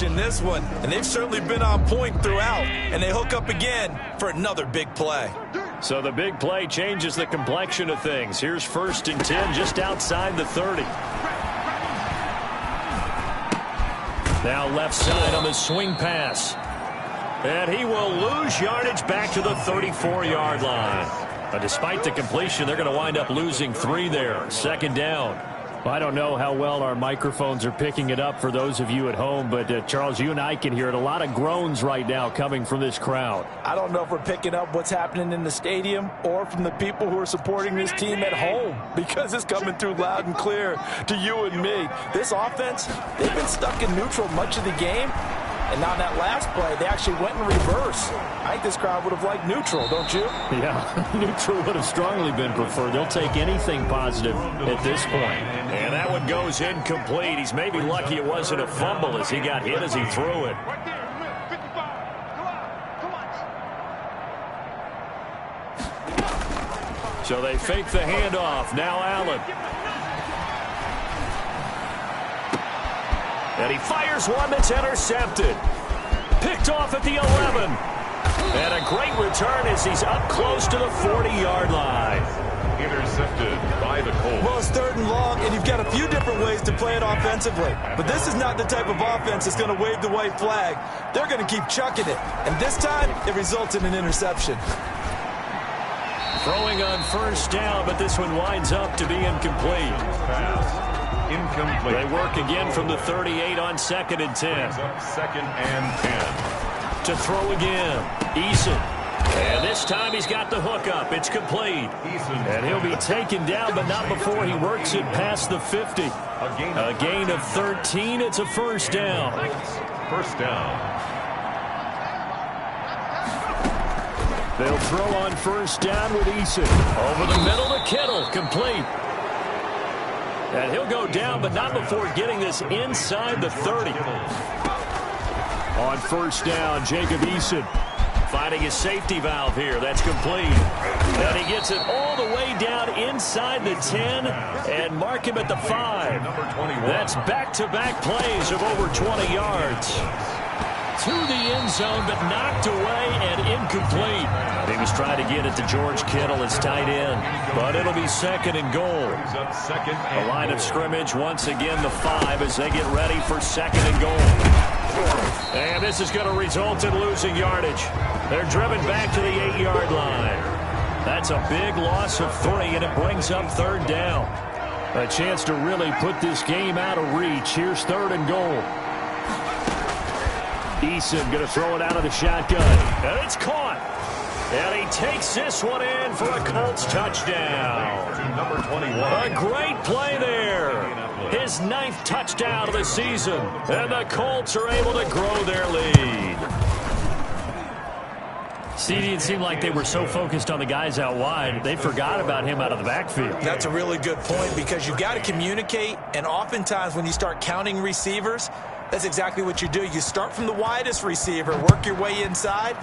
[SPEAKER 4] In this one, and they've certainly been on point throughout, and they hook up again for another big play.
[SPEAKER 2] So the big play changes the complexion of things. Here's 1st and 10 just outside the 30. Now left side on the swing pass. And he will lose yardage back to the 34-yard line. Despite the completion, they're going to wind up losing 3 there. 2nd down. I don't know how well our microphones are picking it up for those of you at home, but Charles, you and I can hear it. A lot of groans right now coming from this crowd.
[SPEAKER 4] I don't know if we're picking up what's happening in the stadium or from the people who are supporting this team at home, because it's coming through loud and clear to you and me. This offense, they've been stuck in neutral much of the game. And on that last play, they actually went in reverse. I think this crowd would have liked neutral, don't you?
[SPEAKER 2] Yeah, neutral would have strongly been preferred. They'll take anything positive at this point. And that one goes incomplete. He's maybe lucky it wasn't a fumble as he got hit as he threw it. So they fake the handoff. Now Allen. And he fires one that's intercepted. Picked off at the 11. And a great return as he's up close to the 40-yard line.
[SPEAKER 1] Intercepted by the Colts.
[SPEAKER 6] Well, it's 3rd and long, and you've got a few different ways to play it offensively. But this is not the type of offense that's going to wave the white flag. They're going to keep chucking it. And this time, it results in an interception.
[SPEAKER 2] Throwing on 1st down, but this one winds up to be incomplete.
[SPEAKER 1] Pass. Incomplete.
[SPEAKER 2] They work again from the 38 on 2nd and 10.
[SPEAKER 1] Up 2nd and 10.
[SPEAKER 2] To throw again. Eason. And this time he's got the hook up. It's complete. And he'll be taken down, but not before he works it past the 50. A gain of 13. It's a 1st down.
[SPEAKER 1] 1st down.
[SPEAKER 2] They'll throw on 1st down with Eason. Over the middle to Kittle. Complete. And he'll go down, but not before getting this inside the 30. On 1st down, Jacob Eason finding his safety valve here. That's complete. And he gets it all the way down inside the 10 and mark him at the 5. That's back-to-back plays of over 20 yards. To the end zone, but knocked away and incomplete. He was trying to get it to George Kittle as tight end, but it'll be 2nd and goal. The line of scrimmage, once again, the 5 as they get ready for 2nd and goal. And this is going to result in losing yardage. They're driven back to the 8-yard line. That's a big loss of 3, and it brings up 3rd down. A chance to really put this game out of reach. Here's 3rd and goal. Eason going to throw it out of the shotgun. And it's caught. And he takes this one in for a Colts touchdown.
[SPEAKER 1] Number 21.
[SPEAKER 2] A great play there. His 9th touchdown of the season. And the Colts are able to grow their lead. CD, it seemed like they were so focused on the guys out wide, they forgot about him out of the backfield.
[SPEAKER 4] That's a really good point, because you've got to communicate, and oftentimes when you start counting receivers, that's exactly what you do. You start from the widest receiver, work your way inside.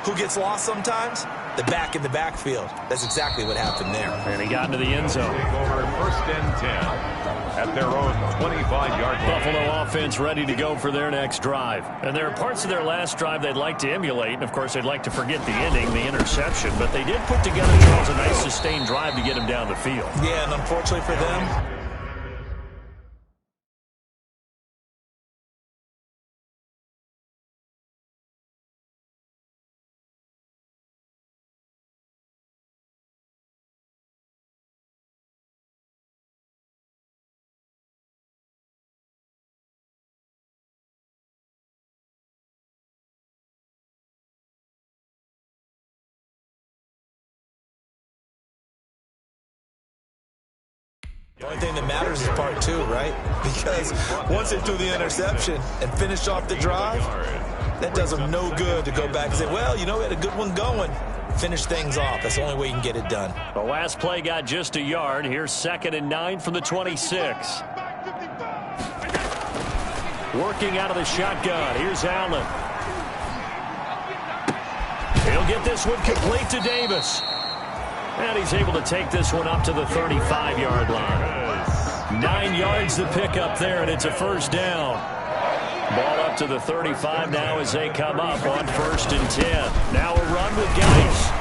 [SPEAKER 4] Who gets lost sometimes? The back in the backfield. That's exactly what happened there.
[SPEAKER 2] And he got into the end zone.
[SPEAKER 1] Take over 1st and 10 at their own 25-yard line.
[SPEAKER 2] Buffalo offense ready to go for their next drive. And there are parts of their last drive they'd like to emulate. And, of course, they'd like to forget the ending, the interception. But they did put together, Charles, a nice sustained drive to get him down the field.
[SPEAKER 4] Yeah, and unfortunately for them, the only thing that matters is part 2, right? Because once they threw the interception and finished off the drive, that does them no good to go back and say, well, you know, we had a good one going. Finish things off. That's the only way you can get it done.
[SPEAKER 2] The last play got just a yard. Here's 2nd and 9 from the 26. Working out of the shotgun. Here's Allen. He'll get this one complete to Davis. And he's able to take this one up to the 35-yard line. 9 yards to pick up there, and it's a 1st down. Ball up
[SPEAKER 3] to the 35 now as they come up on 1st and 10. Now a run with Geis.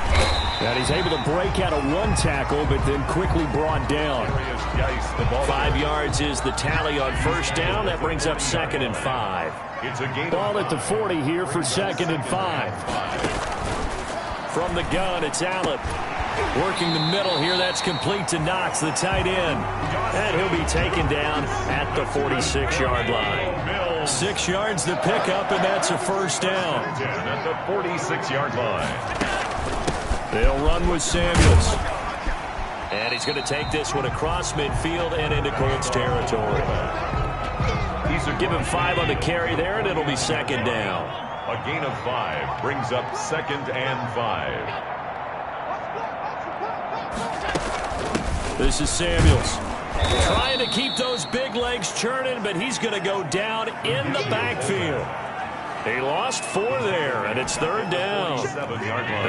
[SPEAKER 3] And he's able to break out of one tackle, but then quickly brought down. 5 yards is the tally on 1st down. That brings up 2nd and 5.
[SPEAKER 2] Ball at the 40 here for 2nd and 5.
[SPEAKER 3] From the gun, it's Allen. Working the middle here. That's complete to Knox, the tight end. And he'll be taken down at the 46-yard line. 6 yards the pickup, and that's a 1st down.
[SPEAKER 1] At the 46-yard line.
[SPEAKER 3] They'll run with Samuels. And he's going to take this one across midfield and into Colts territory. Give him 5 on the carry there, and it'll be 2nd down.
[SPEAKER 1] A gain of 5 brings up 2nd and 5.
[SPEAKER 3] This is Samuels. Trying to keep those big legs churning, but he's going to go down in the backfield. He lost 4 there, and it's 3rd down.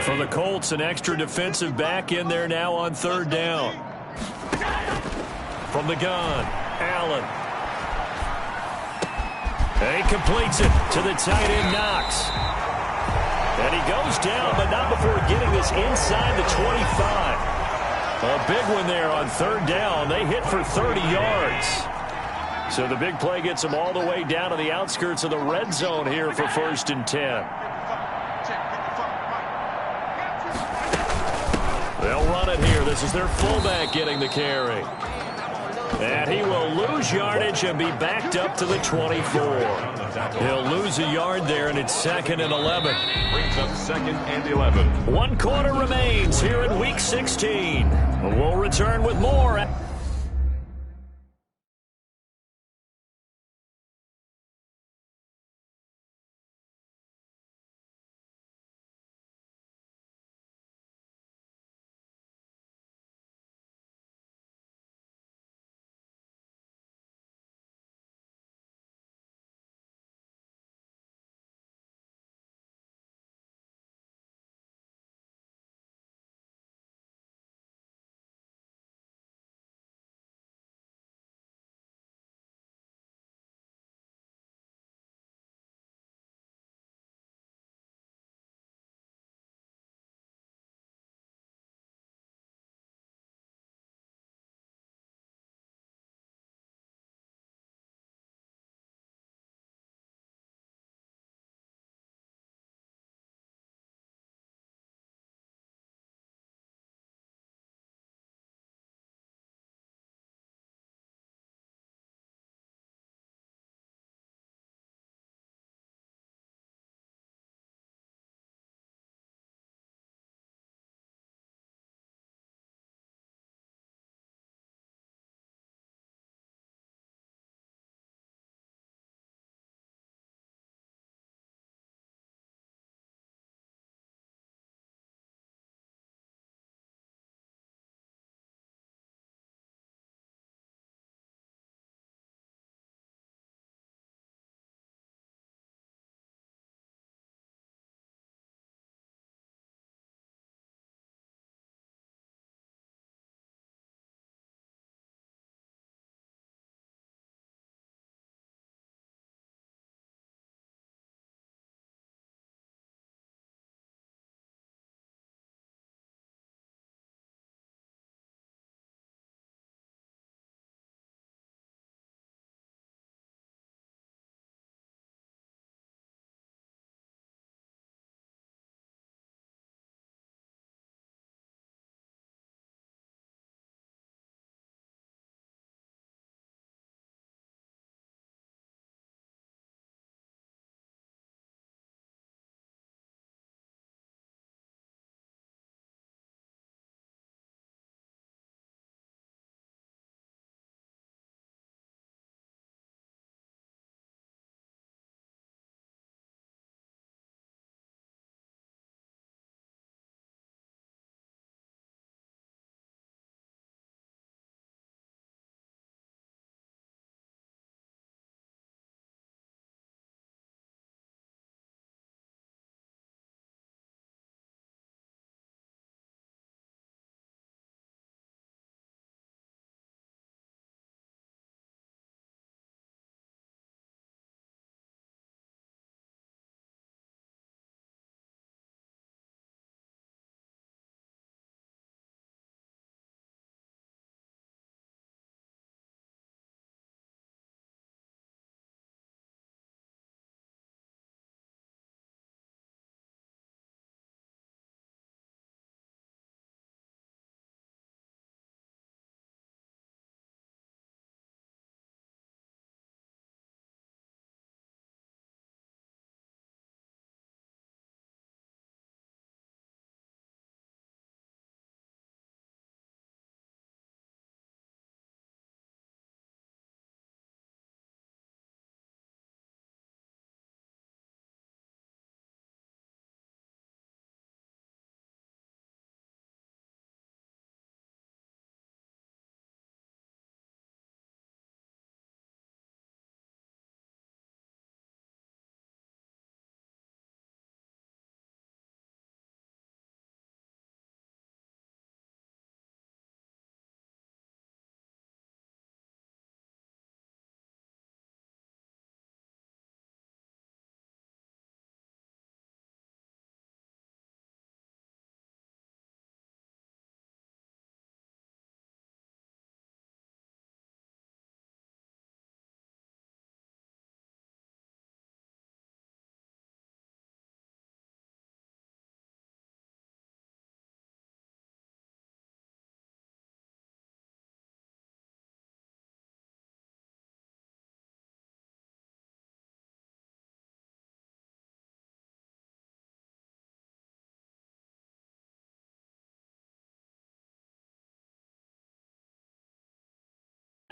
[SPEAKER 3] For the Colts, an extra defensive back in there now on 3rd down. From the gun, Allen. And he completes it to the tight end, Knox. And he goes down, but not before getting this inside the 25. A big one there on 3rd down. They hit for 30 yards. So the big play gets them all the way down to the outskirts of the red zone here for 1st and 10. They'll run it here. This is their fullback getting the carry. And he will lose yardage and be backed up to the 24. He'll lose a yard there, and it's 2nd and 11.
[SPEAKER 1] Brings up 2nd and 11.
[SPEAKER 3] 1 quarter remains here in Week 16. We'll return with more.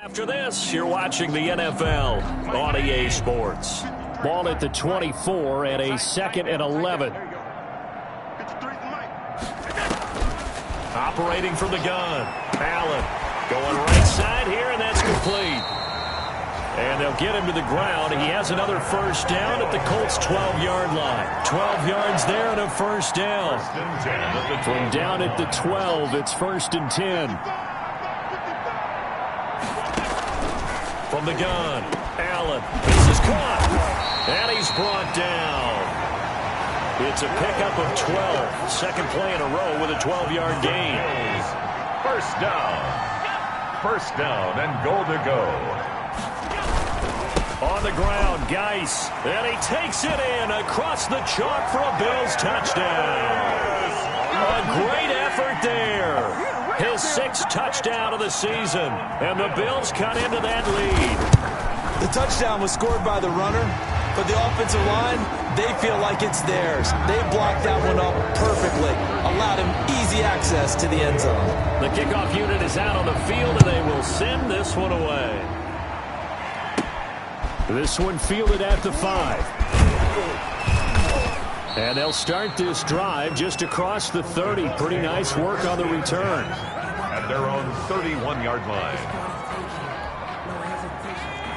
[SPEAKER 3] After this, you're watching the NFL on EA Sports.
[SPEAKER 2] Ball at the 24 and a 2nd and 11.
[SPEAKER 3] Operating from the gun. Allen going right side here, and that's complete. And they'll get him to the ground. He has another first down at the Colts' 12-yard line. 12 yards there and a first down.
[SPEAKER 2] From down at the 12, it's 1st and 10.
[SPEAKER 3] From the gun, Allen. This is caught. And he's brought down. It's a pickup of 12. Second play in a row with a 12-yard gain.
[SPEAKER 1] First down. First down and goal to go.
[SPEAKER 3] On the ground, Geis. And he takes it in across the chalk for a Bills touchdown. A great effort there. His 6th touchdown of the season. And the Bills cut into that lead.
[SPEAKER 6] The touchdown was scored by the runner, but the offensive line, they feel like it's theirs. They blocked that one up perfectly, allowed him easy access to the end zone.
[SPEAKER 3] The kickoff unit is out on the field, and they will send this one away.
[SPEAKER 2] This one fielded at the 5. And they'll start this drive just across the 30. Pretty nice work on the return.
[SPEAKER 1] At their own 31-yard line.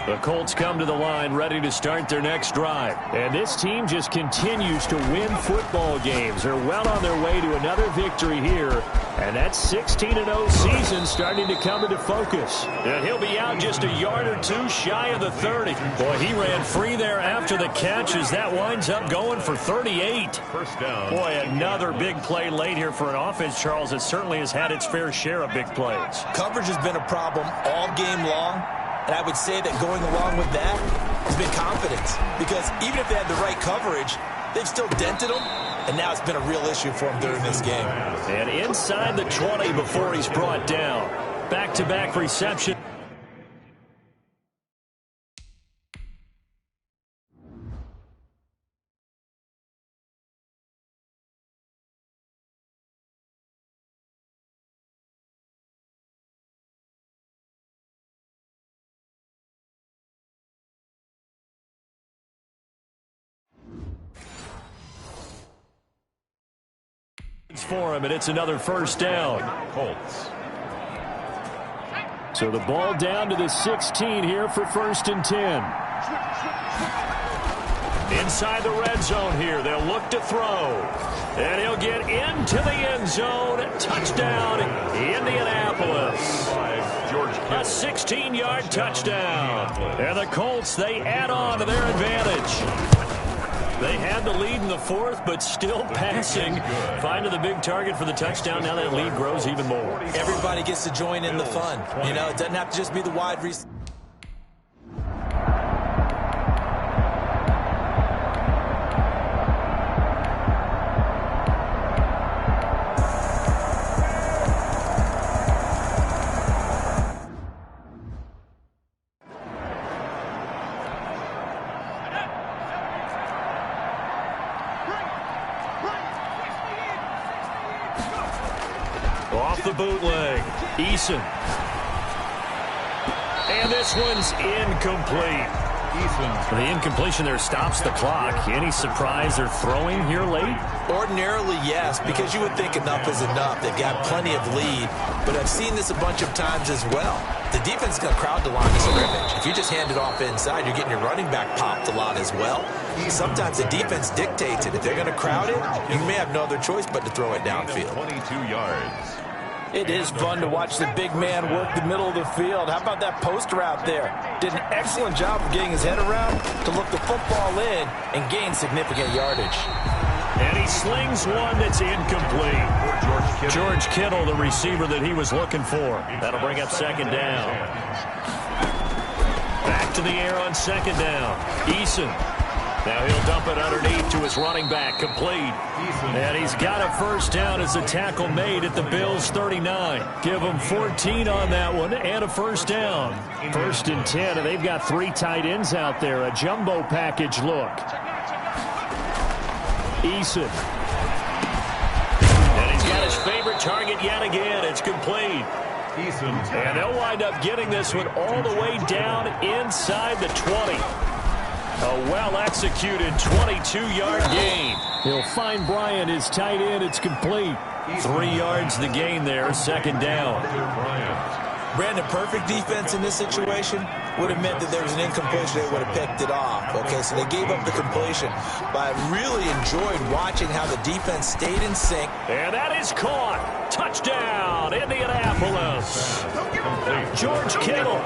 [SPEAKER 2] The Colts come to the line ready to start their next drive. And this team just continues to win football games. They're well on their way to another victory here. And that 16-0 season starting to come into focus.
[SPEAKER 3] And he'll be out just a yard or two shy of the 30. Boy, he ran free there after the catch as that winds up going for 38.
[SPEAKER 1] First down.
[SPEAKER 3] Boy, another big play late here for an offense, Charles, that certainly has had its fair share of big plays.
[SPEAKER 4] Coverage has been a problem all game long. And I would say that going along with that has been confidence. Because even if they had the right coverage, they've still dented them. And now it's been a real issue for them during this game.
[SPEAKER 3] And inside the 20 before he's brought down. Back-to-back reception. For him, and it's another first down.
[SPEAKER 1] Colts.
[SPEAKER 2] So the ball down to the 16 here for 1st and 10.
[SPEAKER 3] Inside the red zone here, they'll look to throw. And he'll get into the end zone. Touchdown, Indianapolis. A 16-yard touchdown. And the Colts, they add on to their advantage. They had the lead in the 4th, but still passing. Finding the big target for the touchdown. Now that lead grows even more.
[SPEAKER 4] Everybody gets to join in the fun. You know, it doesn't have to just be the wide receiver.
[SPEAKER 3] Off the bootleg, Eason. And this one's incomplete. The incompletion there stops the clock. Any surprise they're throwing here late?
[SPEAKER 4] Ordinarily, yes, because you would think enough is enough. They've got plenty of lead, but I've seen this a bunch of times as well. The defense is going to crowd the line of scrimmage. If you just hand it off inside, you're getting your running back popped a lot as well. Sometimes the defense dictates it. If they're going to crowd it, you may have no other choice but to throw it downfield.
[SPEAKER 1] 22 yards.
[SPEAKER 6] It is fun to watch the big man work the middle of the field. How about that post route there? Did an excellent job of getting his head around to look the football in and gain significant yardage.
[SPEAKER 3] And he slings one that's incomplete. George Kittle, the receiver that he was looking for. That'll bring up 2nd down. Back to the air on 2nd down. Eason. Now he'll dump it underneath to his running back, complete. And he's got a first down as the tackle made at the Bills' 39. Give them 14 on that one and a first down.
[SPEAKER 2] 1st and 10, and they've got 3 tight ends out there. A jumbo package look. Eason.
[SPEAKER 3] And he's got his favorite target yet again. It's complete. And they'll wind up getting this one all the way down inside the 20. A well-executed 22-yard gain.
[SPEAKER 2] He'll find Bryant, his tight end. It's complete.
[SPEAKER 3] 3 yards the gain there, second down.
[SPEAKER 4] Brandon, perfect defense in this situation would have meant that there was an incompletion. They would have picked it off. Okay, so they gave up the completion. But I really enjoyed watching how the defense stayed in sync.
[SPEAKER 3] And that is caught. Touchdown, Indianapolis. George Kittle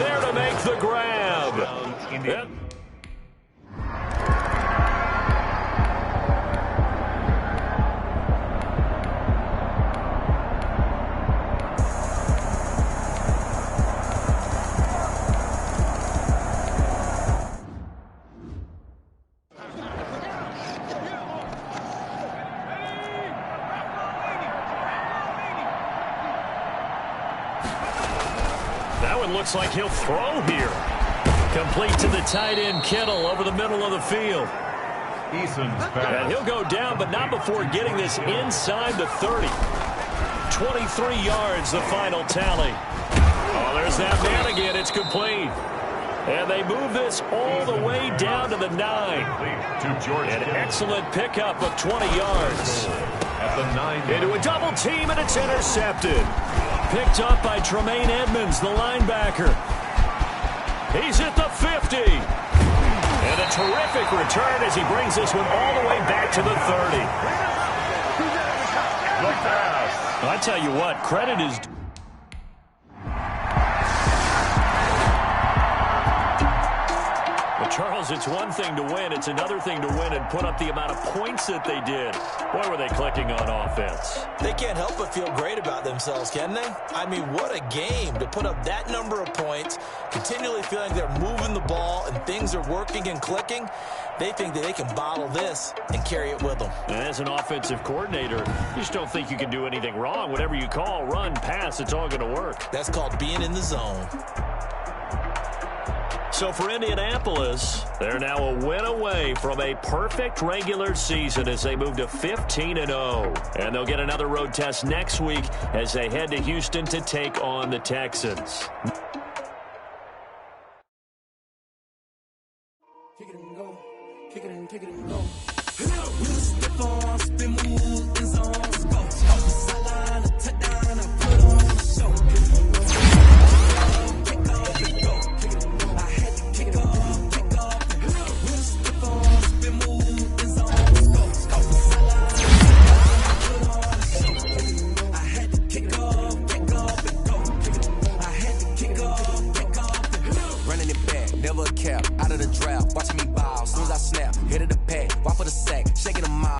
[SPEAKER 3] there to make the grab. Looks like he'll throw here. Complete to the tight end, Kittle, over the middle of the field. And he'll go down, but not before getting this inside the 30. 23 yards, the final tally. Oh, there's that man again. It's complete. And they move this all the way down to the 9. An excellent pickup of 20 yards. Into a double team, and it's intercepted. Picked up by Tremaine Edmonds, the linebacker. He's at the 50. And a terrific return as he brings this one all the way back to the 30. I tell you what, credit is... Charles, it's one thing to win. It's another thing to win and put up the amount of points that they did. Boy, were they clicking on offense.
[SPEAKER 4] They can't help but feel great about themselves, can they? I mean, what a game to put up that number of points, continually feeling they're moving the ball and things are working and clicking. They think that they can bottle this and carry it with them.
[SPEAKER 3] And as an offensive coordinator, you just don't think you can do anything wrong. Whatever you call, run, pass, it's all going to work.
[SPEAKER 4] That's called being in the zone.
[SPEAKER 3] So for Indianapolis, they're now a win away from a perfect regular season as they move to 15-0. And they'll get another road test next week as they head to Houston to take on the Texans.
[SPEAKER 7] Kick it and go. Kick it and kick it and go. We step on, spin, move, and zones, go. Sideline, a touchdown, I put on the show. Out of the draft, watching me ball. Soon as I snap, hit of the pack,